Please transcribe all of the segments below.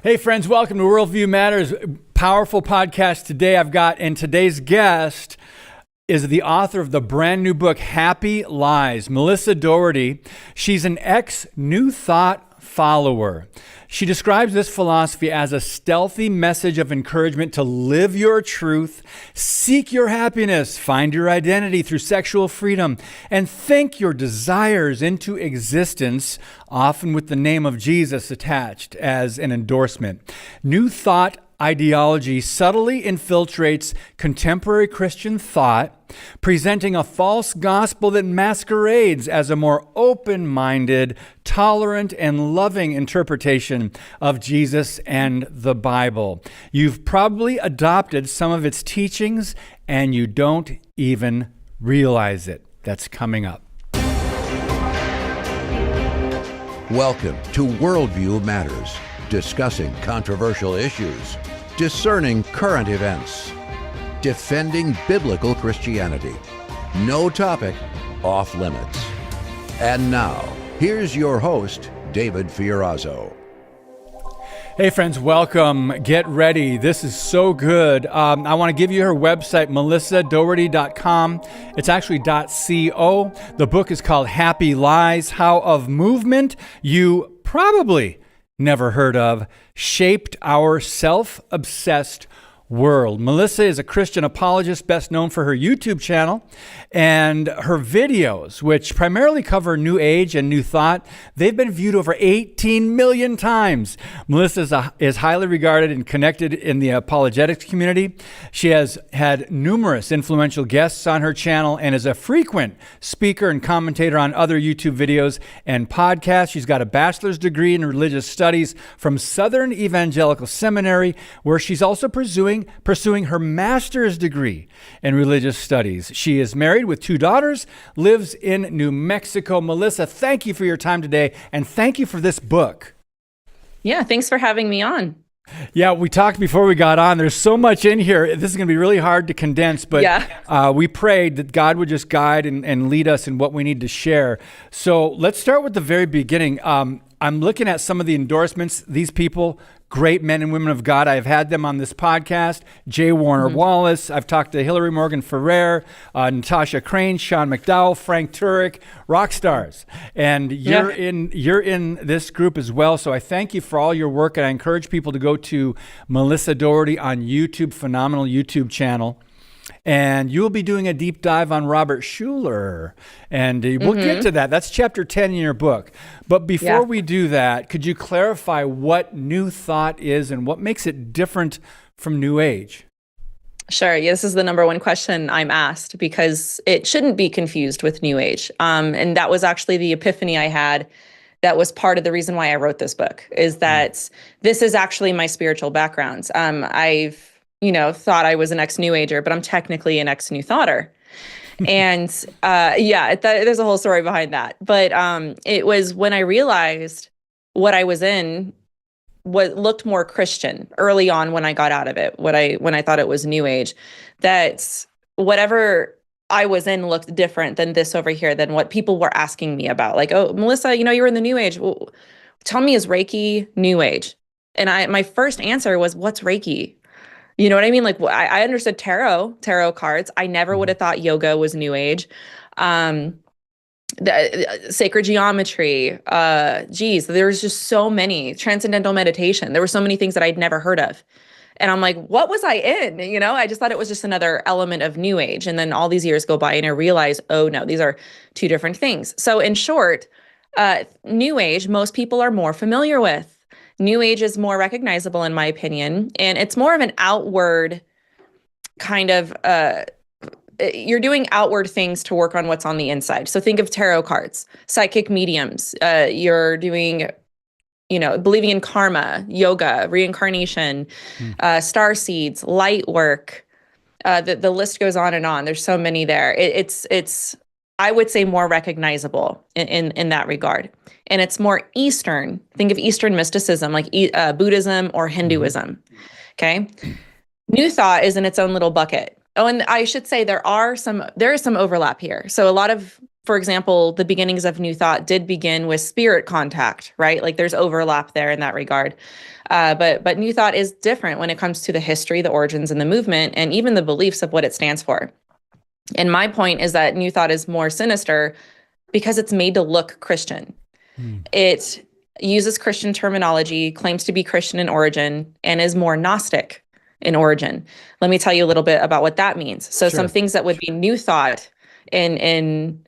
Hey friends, welcome to Worldview Matters. Powerful podcast today and today's guest is the author of the brand new book, Happy Lies, Melissa Dougherty. She's an ex-New Thought follower. She describes this philosophy as a stealthy message of encouragement to live your truth, seek your happiness, find your identity through sexual freedom, and think your desires into existence, often with the name of Jesus attached as an endorsement. New Thought ideology subtly infiltrates contemporary Christian thought, presenting a false gospel that masquerades as a more open-minded, tolerant, and loving interpretation of Jesus and the Bible. You've probably adopted some of its teachings, and you don't even realize it. That's coming up. Welcome to Worldview Matters, discussing controversial issues, discerning current events, defending biblical Christianity. No topic off limits. And now, here's your host, David Fiorazzo. Hey friends, welcome. Get ready. This is so good. I want to give you her website, melissadougherty.com. It's actually .co. The book is called Happy Lies, How of Movement You Probably Never Heard of Shaped Our Self-Obsessed World. Melissa is a Christian apologist, best known for her YouTube channel and her videos, which primarily cover New Age and New Thought. They've been viewed over 18 million times. Melissa is highly regarded and connected in the apologetics community. She has had numerous influential guests on her channel and is a frequent speaker and commentator on other YouTube videos and podcasts. She's got a bachelor's degree in religious studies from Southern Evangelical Seminary, where she's also pursuing her master's degree in religious studies. She is married with 2 daughters, lives in New Mexico. Melissa, thank you for your time today, and thank you for this book. Yeah, thanks for having me on. Yeah, we talked before we got on. There's so much in here. This is going to be really hard to condense, but we prayed that God would just guide and lead us in what we need to share. So let's start with the very beginning. I'm looking at some of the endorsements. These people, great men and women of God. I've had them on this podcast. J. Warner Wallace. I've talked to Hillary Morgan Ferrer, Natasha Crane, Sean McDowell, Frank Turek, rock stars. And you're in this group as well. So I thank you for all your work, and I encourage people to go to Melissa Dougherty on YouTube, phenomenal YouTube channel. And you'll be doing a deep dive on Robert Schuller. And we'll get to that. That's chapter 10 in your book. But before we do that, could you clarify what New Thought is and what makes it different from New Age? Sure. Yeah, this is the number one question I'm asked because it shouldn't be confused with New Age. And that was actually the epiphany I had. That was part of the reason why I wrote this book, is that this is actually my spiritual background. I've thought I was an ex-New Ager, but I'm technically an ex-New Thoughter. And there's a whole story behind that. But it was when I realized what I was in, what looked more Christian early on when I got out of it, when I thought it was New Age, that whatever I was in looked different than this over here, than what people were asking me about. Like, oh, Melissa, you were in the New Age. Well, tell me, is Reiki New Age? And my first answer was, what's Reiki? You know what I mean? Like, I understood tarot cards. I never would have thought yoga was New Age. The sacred geometry. There was just so many. Transcendental meditation. There were so many things that I'd never heard of. And I'm like, what was I in? I just thought it was just another element of New Age. And then all these years go by and I realize, oh no, these are two different things. So in short, New Age, most people are more familiar with. New Age is more recognizable, in my opinion, and it's more of an outward kind of, you're doing outward things to work on what's on the inside. So think of tarot cards, psychic mediums, you're doing, believing in karma, yoga, reincarnation, star seeds, light work, the list goes on and on. There's so many there. It's I would say more recognizable in that regard. And it's more Eastern. Think of Eastern mysticism, like Buddhism or Hinduism. Okay. New Thought is in its own little bucket. Oh, and I should say there is some overlap here. So a lot of for example, the beginnings of New Thought did begin with spirit contact, right? Like there's overlap there in that regard. But New Thought is different when it comes to the history, the origins, and the movement, and even the beliefs of what it stands for. And my point is that New Thought is more sinister because it's made to look Christian. It uses Christian terminology, claims to be Christian in origin, and is more Gnostic in origin. Let me tell you a little bit about what that means. So some things that would be New Thought in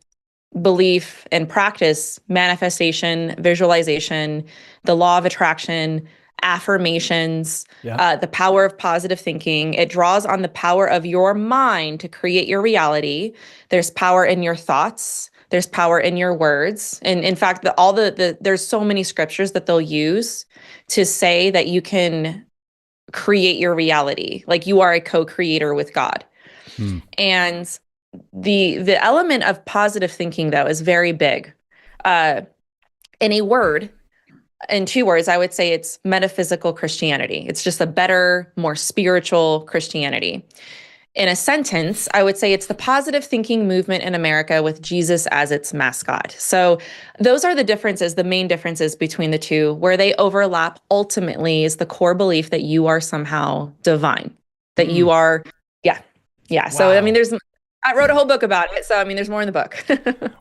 belief and practice: manifestation, visualization, the law of attraction, affirmations, the power of positive thinking. It draws on the power of your mind to create your reality. There's power in your thoughts. There's power in your words. And in fact, there's so many scriptures that they'll use to say that you can create your reality. Like you are a co-creator with God. And the element of positive thinking, though, is very big. In two words, I would say it's metaphysical Christianity. It's just a better, more spiritual Christianity. In a sentence, I would say it's the positive thinking movement in America with Jesus as its mascot. So those are the differences, the main differences between the two. Where they overlap ultimately is the core belief that you are somehow divine, that you are, yeah. Wow. So, I mean, I wrote a whole book about it. So, I mean, there's more in the book.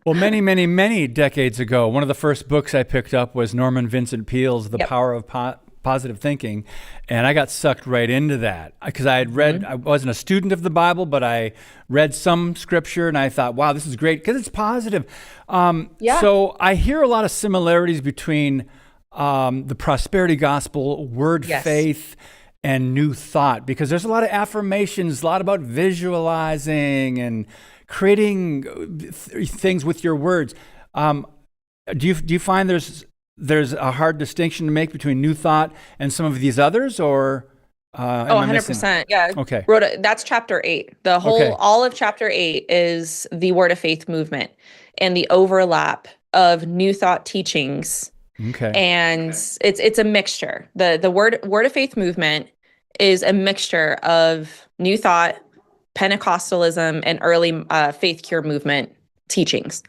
Well, many, many, many decades ago, one of the first books I picked up was Norman Vincent Peale's The Power of Positive Thinking. And I got sucked right into that because I had read, I wasn't a student of the Bible, but I read some scripture and I thought, wow, this is great because it's positive. So I hear a lot of similarities between the prosperity gospel, word faith, and New Thought, because there's a lot of affirmations, a lot about visualizing and creating things with your words. Do you find there's a hard distinction to make between New Thought and some of these others, or 100%. Yeah. Okay. That's chapter 8. All of chapter 8 is the Word of Faith movement and the overlap of New Thought teachings. Okay. And it's a mixture. The Word of Faith movement is a mixture of New Thought, Pentecostalism, and early faith cure movement teachings.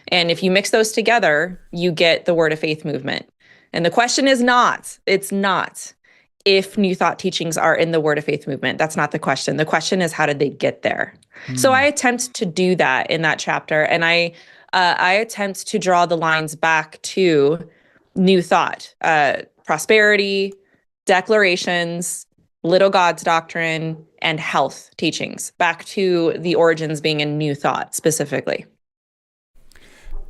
And if you mix those together, you get the Word of Faith movement. And the question is it's not if New Thought teachings are in the Word of Faith movement. That's not the question. The question is, how did they get there? So I attempt to do that in that chapter. And I attempt to draw the lines back to New Thought, prosperity, declarations, little God's doctrine, and health teachings, back to the origins being in New Thought specifically.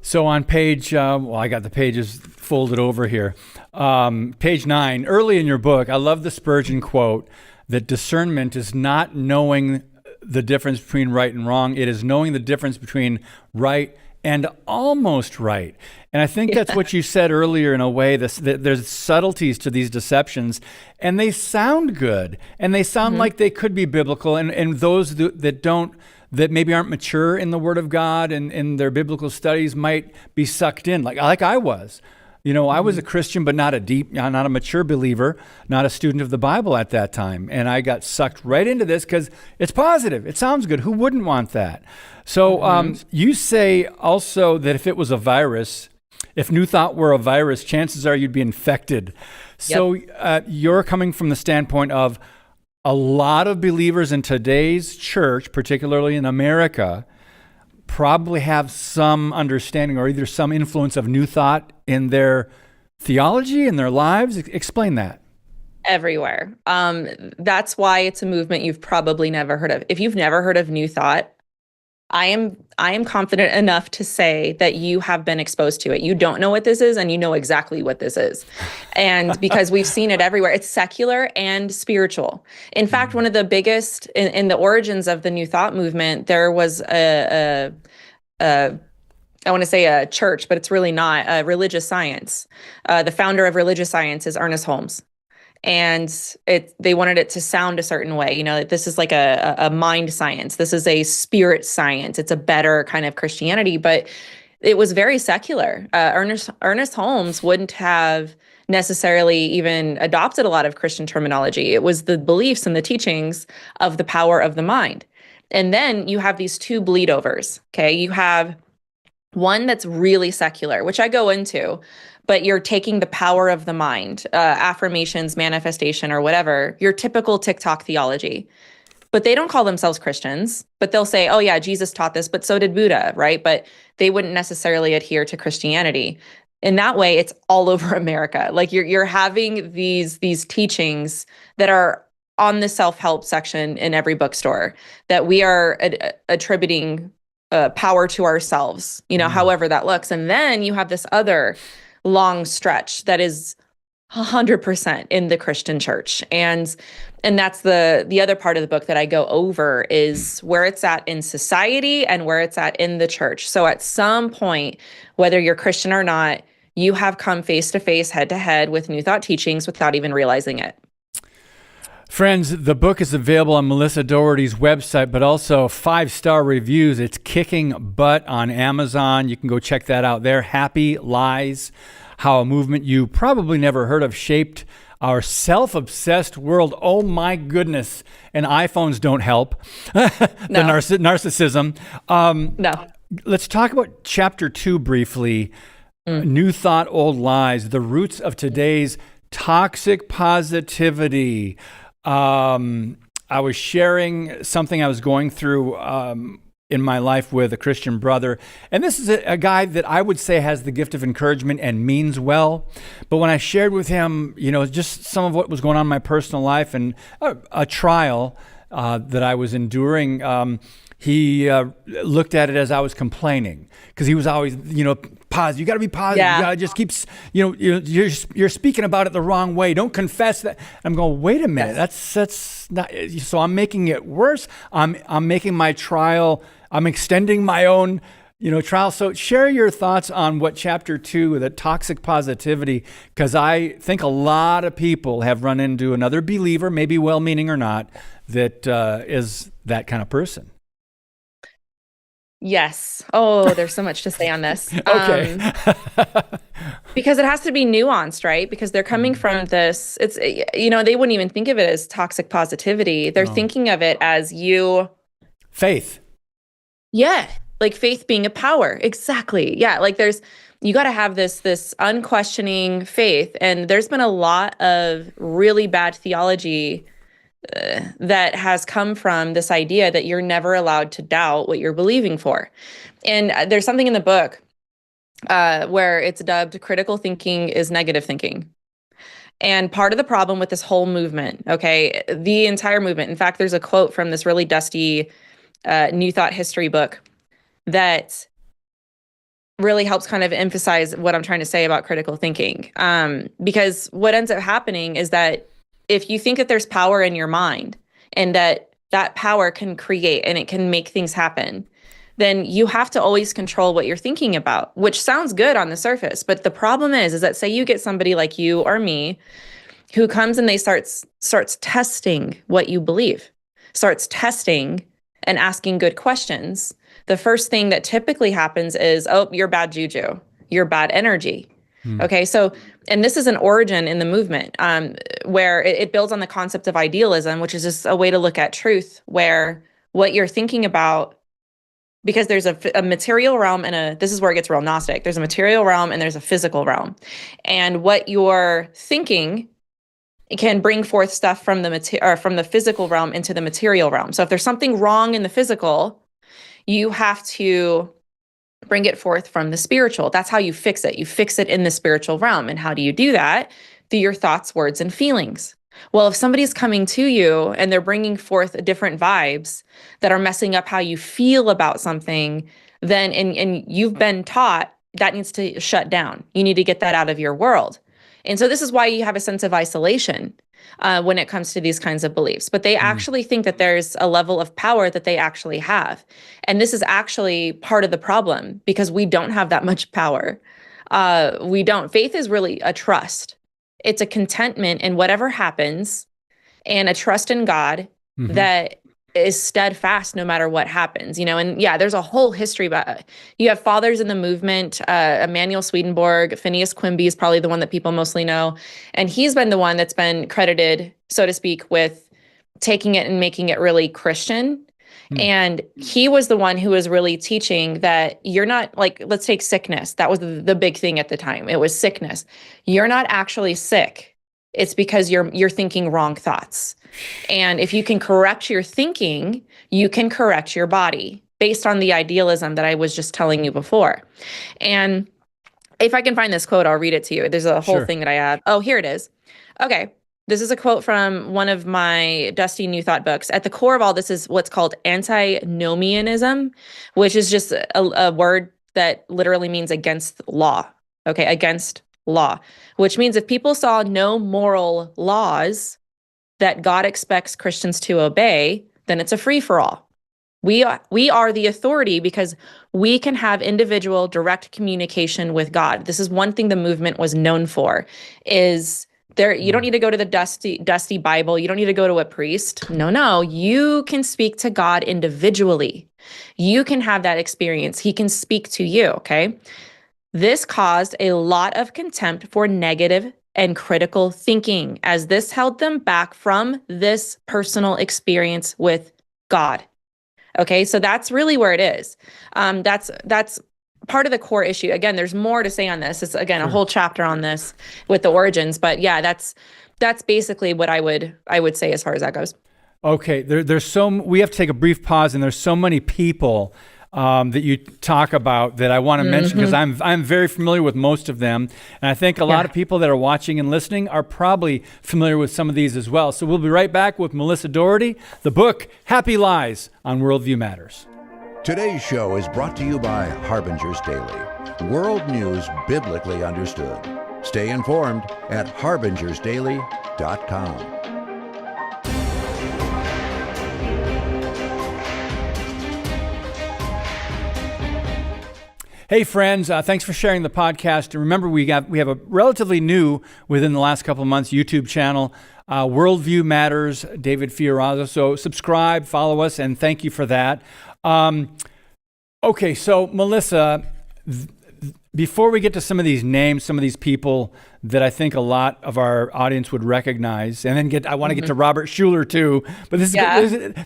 So on page, I got the pages folded over here. Page 9, early in your book, I love the Spurgeon quote that discernment is not knowing the difference between right and wrong. It is knowing the difference between right and almost right. And I think that's what you said earlier in a way, that there's subtleties to these deceptions, and they sound good, and they sound like they could be biblical, and those that maybe aren't mature in the Word of God and in their biblical studies might be sucked in, like I was. I was a Christian, but not a mature believer, not a student of the Bible at that time. And I got sucked right into this because it's positive. It sounds good. Who wouldn't want that? So you say also that if it was a virus, if New Thought were a virus, chances are you'd be infected. So you're coming from the standpoint of a lot of believers in today's church, particularly in America, probably have some understanding or either some influence of New Thought in their theology and their lives. Explain that. Everywhere. That's why it's a movement you've probably never heard of. If you've never heard of New Thought, I am confident enough to say that you have been exposed to it. You don't know what this is, and you know exactly what this is. And because we've seen it everywhere, it's secular and spiritual. In fact, one of the biggest in the origins of the New Thought movement, there was I want to say a church, but it's really not, religious science. The founder of religious science is Ernest Holmes. And they wanted it to sound a certain way. This is like a mind science. This is a spirit science. It's a better kind of Christianity, but it was very secular. Ernest Holmes wouldn't have necessarily even adopted a lot of Christian terminology. It was the beliefs and the teachings of the power of the mind. And then you have these two bleedovers. Okay, you have One that's really secular, which I go into, but you're taking the power of the mind, affirmations, manifestation, or whatever, your typical TikTok theology. But they don't call themselves Christians, but they'll say, oh yeah, Jesus taught this, but so did Buddha, right? But they wouldn't necessarily adhere to Christianity. In that way, it's all over America. Like you're having these teachings that are on the self-help section in every bookstore that we are attributing power to ourselves, however that looks. And then you have this other long stretch that is 100% in the Christian church. And that's the other part of the book that I go over is where it's at in society and where it's at in the church. So at some point, whether you're Christian or not, you have come face to face, head to head with New Thought teachings without even realizing it. Friends, the book is available on Melissa Dougherty's website, but also 5-star reviews. It's kicking butt on Amazon. You can go check that out there. Happy Lies, How a Movement You Probably Never Heard of Shaped Our Self-Obsessed World. Oh my goodness. And iPhones don't help. The narcissism. No. Let's talk about chapter 2 briefly. New Thought, Old Lies, the roots of today's toxic positivity. I was sharing something I was going through in my life with a Christian brother. And this is a guy that I would say has the gift of encouragement and means well. But when I shared with him, just some of what was going on in my personal life and a trial that I was enduring, he looked at it as I was complaining because he was always, positive. You got to be positive. Yeah. You got to just keep, you're speaking about it the wrong way. Don't confess that. I'm going, wait a minute. Yes. That's not, so I'm making it worse. I'm making my trial, I'm extending my own, trial. So share your thoughts on what chapter 2, the toxic positivity, because I think a lot of people have run into another believer, maybe well-meaning or not, that is that kind of person. Yes. Oh, there's so much to say on this. Okay. Because it has to be nuanced, right? Because they're coming from this, it's, they wouldn't even think of it as toxic positivity. They're thinking of it as faith. Yeah. Like faith being a power. Exactly. Yeah. Like you got to have this unquestioning faith. And there's been a lot of really bad theology that has come from this idea that you're never allowed to doubt what you're believing for. And there's something in the book where it's dubbed critical thinking is negative thinking. And part of the problem with this whole movement, okay, the entire movement, in fact, there's a quote from this really dusty New Thought history book that really helps kind of emphasize what I'm trying to say about critical thinking. Because what ends up happening is that if you think that there's power in your mind and that power can create and it can make things happen, then you have to always control what you're thinking about, which sounds good on the surface. But the problem is that say you get somebody like you or me who comes and they starts testing what you believe, starts testing and asking good questions. The first thing that typically happens is, oh, you're bad juju, you're bad energy. Okay, so, and this is an origin in the movement where it builds on the concept of idealism, which is just a way to look at truth, where what you're thinking about, because there's a material realm and this is where it gets real Gnostic. There's a material realm and there's a physical realm. And what you're thinking can bring forth stuff from the physical realm into the material realm. So if there's something wrong in the physical, you have to bring it forth from the spiritual. That's how you fix it. You fix it in the spiritual realm. And how do you do that? Through your thoughts, words, and feelings. Well, if somebody's coming to you and they're bringing forth different vibes that are messing up how you feel about something, then, and you've been taught that needs to shut down. You need to get that out of your world. And so this is why you have a sense of isolation when it comes to these kinds of beliefs. But they actually think that there's a level of power that they actually have. And this is actually part of the problem because we don't have that much power. We don't. Faith is really a trust. It's a contentment in whatever happens and a trust in God that is steadfast no matter what happens, and yeah, there's a whole history about it. You have fathers in the movement, Emanuel Swedenborg, Phineas Quimby is probably the one that people mostly know. And he's been the one that's been credited, so to speak, with taking it and making it really Christian. And he was the one who was really teaching that you're not like, let's take sickness. That was the big thing at the time. It was sickness. You're not actually sick. It's because you're thinking wrong thoughts. And if you can correct your thinking, you can correct your body based on the idealism that I was just telling you before. And if I can find this quote, I'll read it to you. There's a whole thing that I have. Oh, here it is. Okay. This is a quote from one of my Dusty New Thought books. At the core of all this is what's called antinomianism, which is just a word that literally means against law. Okay, against law, which means if people saw no moral laws that God expects Christians to obey, then it's a free-for-all. We are the authority because we can have individual direct communication with God. This is one thing the movement was known for, is there, you don't need to go to the dusty Bible. You don't need to go to a priest. No, you can speak to God individually. You can have that experience. He can speak to you, okay? This caused a lot of contempt for negative and critical thinking, as this held them back from this personal experience with God. Okay, so that's really where it is. That's part of the core issue. Again, there's more to say on this. It's again a whole chapter on this with the origins, but yeah, that's basically what I would say as far as that goes. Okay, we have to take a brief pause, and there's so many people that you talk about that I want to mention, because I'm very familiar with most of them, and I think a lot of people that are watching and listening are probably familiar with some of these as well. So we'll be right back with Melissa Dougherty, the book Happy Lies on Worldview Matters. Today's show is brought to you by Harbinger's Daily, world news biblically understood. Stay informed at harbingersdaily.com. Hey friends, thanks for sharing the podcast. And remember, we have a relatively new, within the last couple of months, YouTube channel, Worldview Matters, David Fiorazo. So subscribe, follow us, and thank you for that. Okay, so Melissa, before we get to some of these names, some of these people that I think a lot of our audience would recognize, and then I want to get to Robert Schuller too, but this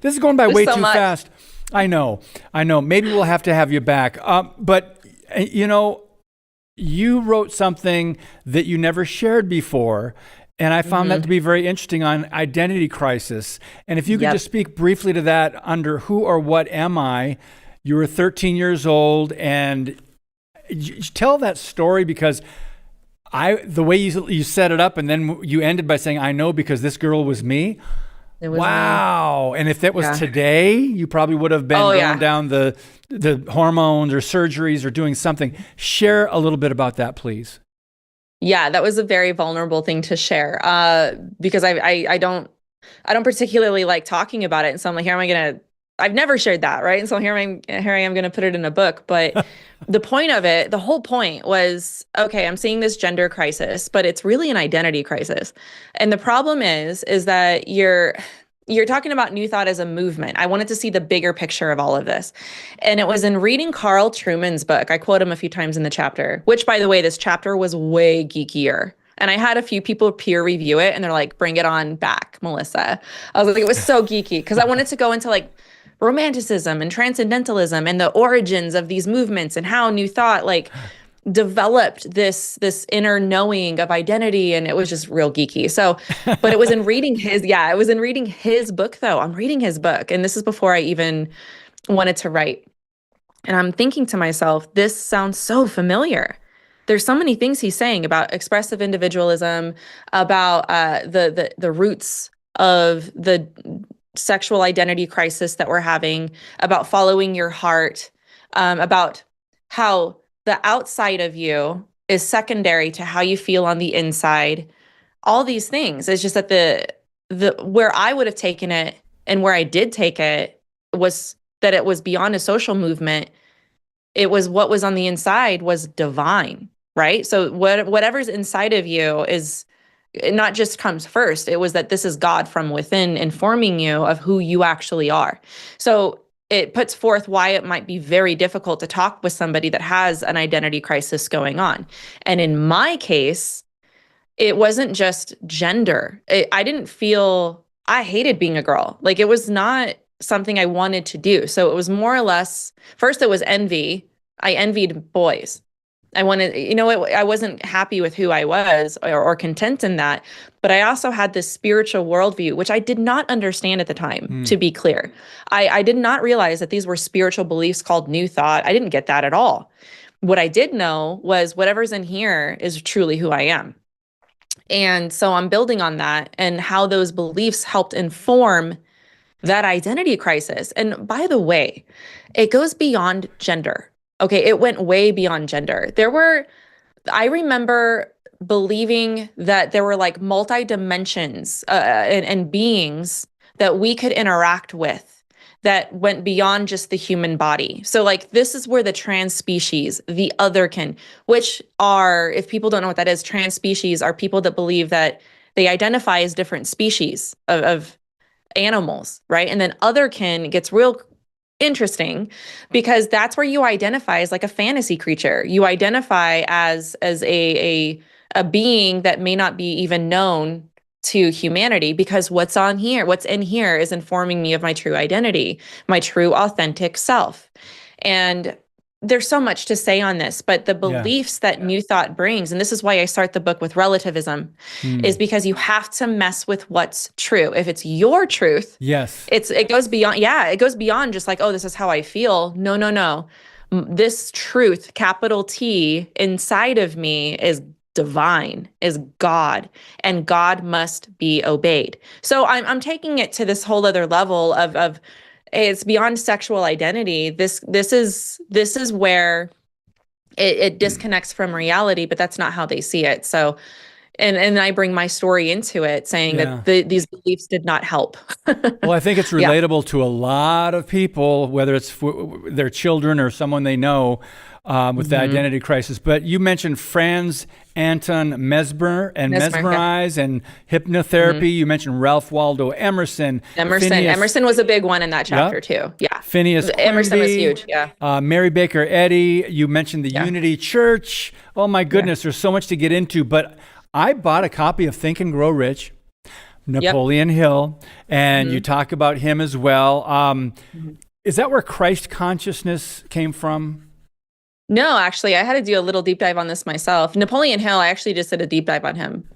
is going by way too fast. I know. Maybe we'll have to have you back. But you know, you wrote something that you never shared before, and I found that to be very interesting, on identity crisis. And if you could just speak briefly to that under Who or What Am I? You were 13 years old, and tell that story, because the way you set it up, and then you ended by saying, I know because this girl was me. Wow. Me. And if that was today, you probably would have been going down the hormones or surgeries or doing something. Share a little bit about that, please. Yeah, that was a very vulnerable thing to share, because I don't particularly like talking about it. And so I'm like, I've never shared that, right? And so here I am going to put it in a book. But the whole point was, okay, I'm seeing this gender crisis, but it's really an identity crisis. And the problem is that you're talking about New Thought as a movement. I wanted to see the bigger picture of all of this. And it was in reading Carl Trueman's book. I quote him a few times in the chapter, which, by the way, this chapter was way geekier. And I had a few people peer review it, and they're like, bring it on back, Melissa. I was like, it was so geeky, because I wanted to go into like romanticism and transcendentalism and the origins of these movements and how New Thought like developed this inner knowing of identity. And it was just real geeky. So, but it was in reading his book though. I'm reading his book, and this is before I even wanted to write. And I'm thinking to myself, this sounds so familiar. There's so many things he's saying about expressive individualism, about the roots of the sexual identity crisis that we're having, about following your heart, about how the outside of you is secondary to how you feel on the inside. All these things. It's just that the where I would have taken it and where I did take it was that it was beyond a social movement. It was what was on the inside was divine, right? So whatever's inside of you is, it not just comes first. It was that this is God from within informing you of who you actually are. So it puts forth why it might be very difficult to talk with somebody that has an identity crisis going on. And in my case, it wasn't just gender. I hated being a girl. Like, it was not something I wanted to do. So it was more or less, first it was envy. I envied boys. I wanted, I wasn't happy with who I was or content in that. But I also had this spiritual worldview, which I did not understand at the time, to be clear. I did not realize that these were spiritual beliefs called New Thought. I didn't get that at all. What I did know was whatever's in here is truly who I am. And so I'm building on that and how those beliefs helped inform that identity crisis. And by the way, it goes beyond gender. Okay, it went way beyond gender. I remember believing that there were like multi-dimensions and beings that we could interact with that went beyond just the human body. So like this is where the trans species, the otherkin, which are, if people don't know what that is, trans species are people that believe that they identify as different species of animals, right? And then otherkin gets real interesting because that's where you identify as like a fantasy creature. You identify as a being that may not be even known to humanity because what's in here is informing me of my true identity, my true authentic self. And there's so much to say on this, but the beliefs that New Thought brings, and this is why I start the book with relativism, is because you have to mess with what's true. If it's your truth, it goes beyond, it goes beyond just like, oh, this is how I feel. No. This truth, capital T, inside of me is divine, is God, and God must be obeyed. So I'm taking it to this whole other level of it's beyond sexual identity. This is where it disconnects from reality, but that's not how they see it. So, and I bring my story into it, saying that these beliefs did not help. Well, I think it's relatable to a lot of people, whether it's their children or someone they know with the identity crisis. But you mentioned Franz Anton Mesmer and Mesmerize and hypnotherapy. You mentioned Ralph Waldo Emerson. Emerson was a big one in that chapter too. Yeah. Phineas Quimby, Emerson was huge. Yeah. Mary Baker Eddy. You mentioned the Unity Church. Oh my goodness, there's so much to get into. But I bought a copy of Think and Grow Rich, Napoleon Hill, and you talk about him as well. Is that where Christ consciousness came from? No, actually, I had to do a little deep dive on this myself. Napoleon Hill, I actually just did a deep dive on him.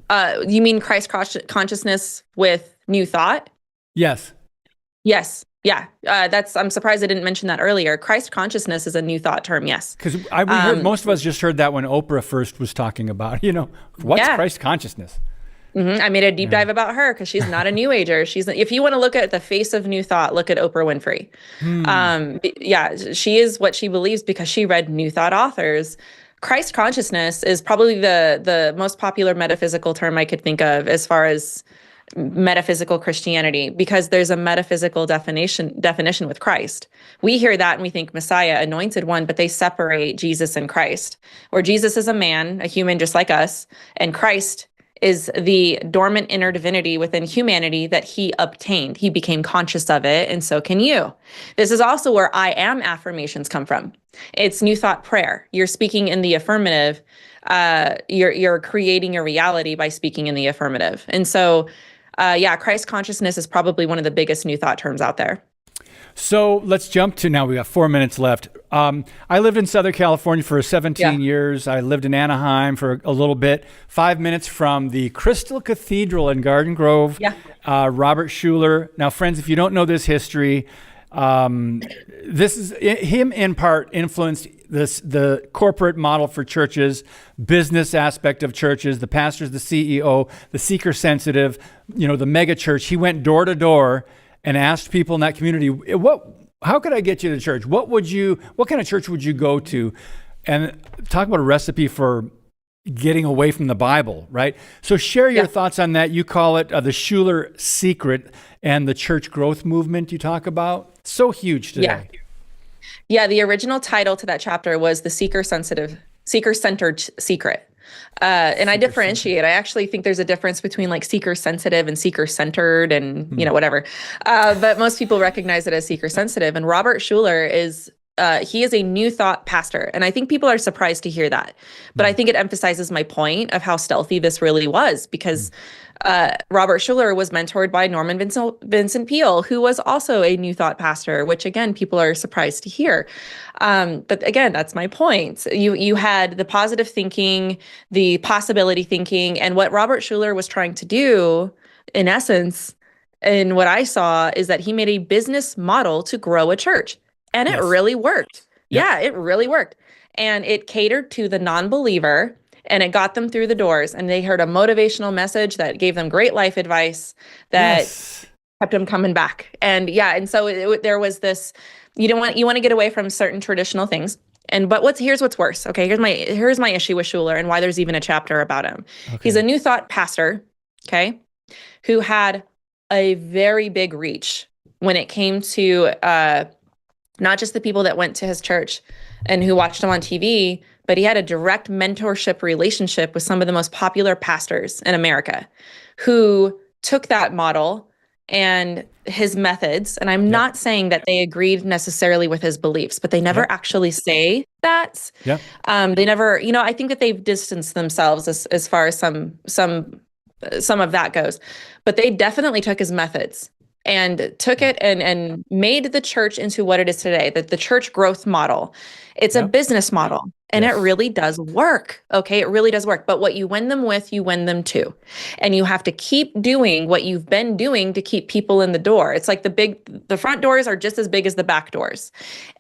You mean Christ consciousness with New Thought? Yes. Yes. Yeah. I'm surprised I didn't mention that earlier. Christ consciousness is a New Thought term. Yes. Because most of us just heard that when Oprah first was talking about, what's Christ consciousness? I made a deep dive about her because she's not a New Ager. If you want to look at the face of New Thought, look at Oprah Winfrey. She is what she believes because she read New Thought authors. Christ consciousness is probably the most popular metaphysical term I could think of as far as metaphysical Christianity, because there's a metaphysical definition with Christ. We hear that and we think Messiah, anointed one, but they separate Jesus and Christ, where Jesus is a man, a human just like us, and Christ is the dormant inner divinity within humanity that he obtained. He became conscious of it, and so can you. This is also where I am affirmations come from. It's New Thought prayer. You're speaking in the affirmative. You're creating your reality by speaking in the affirmative. And so, Christ consciousness is probably one of the biggest New Thought terms out there. So let's jump to now. We got 4 minutes left. I lived in Southern California for 17 years. I lived in Anaheim for a little bit. 5 minutes from the Crystal Cathedral in Garden Grove. Robert Schuller. Now, friends, if you don't know this history, this is him in part influenced the corporate model for churches, business aspect of churches, the pastors, the CEO, the seeker sensitive, the mega church. He went door to door and asked people in that community, how could I get you to church? What kind of church would you go to? And talk about a recipe for getting away from the Bible, right? So share your thoughts on that. You call it the Schuller secret and the church growth movement you talk about. So huge today. Yeah, the original title to that chapter was The Seeker-Centered Secret. And I differentiate. I actually think there's a difference between like seeker-sensitive and seeker-centered and, whatever. But most people recognize it as seeker-sensitive. And Robert Schuller he is a New Thought pastor. And I think people are surprised to hear that. But I think it emphasizes my point of how stealthy this really was, because Robert Schuller was mentored by Norman Vincent Peale, who was also a New Thought pastor, which again, people are surprised to hear. But again, that's my point. You had the positive thinking, the possibility thinking, and what Robert Schuller was trying to do, in essence, and what I saw is that he made a business model to grow a church. And it really worked. Yep. Yeah, it really worked. And it catered to the non-believer, and it got them through the doors, and they heard a motivational message that gave them great life advice that kept them coming back. And and so there was this, you want to get away from certain traditional things. But here's what's worse. Okay, here's my issue with Schuller and why there's even a chapter about him. Okay. He's a New Thought pastor, okay, who had a very big reach when it came to not just the people that went to his church and who watched him on TV, but he had a direct mentorship relationship with some of the most popular pastors in America who took that model and his methods. And I'm not saying that they agreed necessarily with his beliefs, but they never actually say that. Yeah. They never, I think that they've distanced themselves as far as some of that goes, but they definitely took his methods and took it and made the church into what it is today, the church growth model. It's a business model, and it really does work. Okay, it really does work. But what you win them with, you win them to. And you have to keep doing what you've been doing to keep people in the door. It's like the front doors are just as big as the back doors.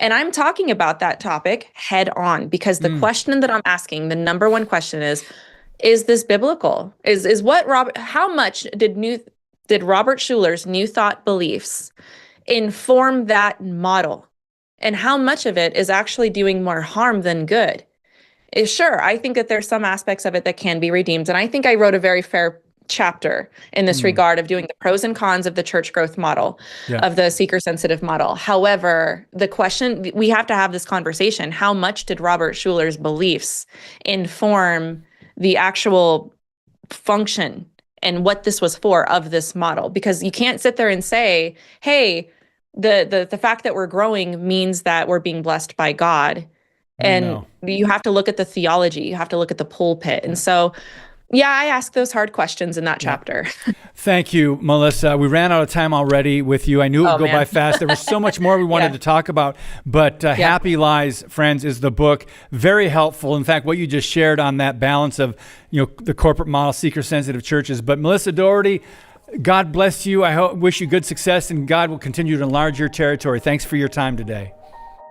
And I'm talking about that topic head on because the question that I'm asking, the number one question is this biblical? How much did Robert Schuller's New Thought beliefs inform that model? And how much of it is actually doing more harm than good? Sure, I think that there's some aspects of it that can be redeemed. And I think I wrote a very fair chapter in this regard of doing the pros and cons of the church growth model, of the seeker-sensitive model. However, the question, we have to have this conversation. How much did Robert Schuller's beliefs inform the actual function and what this was for of this model? Because you can't sit there and say, hey, the fact that we're growing means that we're being blessed by God. And you have to look at the theology. You have to look at the pulpit. And so, I asked those hard questions in that chapter. Thank you, Melissa. We ran out of time already with you. I knew it would go by fast. There was so much more we wanted to talk about, but Happy Lies, friends, is the book. Very helpful. In fact, what you just shared on that balance of, the corporate model, seeker-sensitive churches. But Melissa Dougherty, God bless you. I wish you good success, and God will continue to enlarge your territory. Thanks for your time today.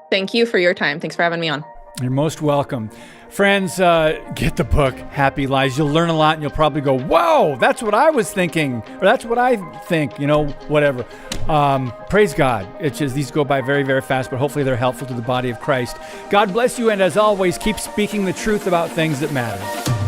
Thank you for your time. Thanks for having me on. You're most welcome. Friends, get the book, Happy Lies. You'll learn a lot, and you'll probably go, whoa, that's what I was thinking, or that's what I think, whatever. Praise God. It's just, these go by very, very fast, but hopefully they're helpful to the body of Christ. God bless you, and as always, keep speaking the truth about things that matter.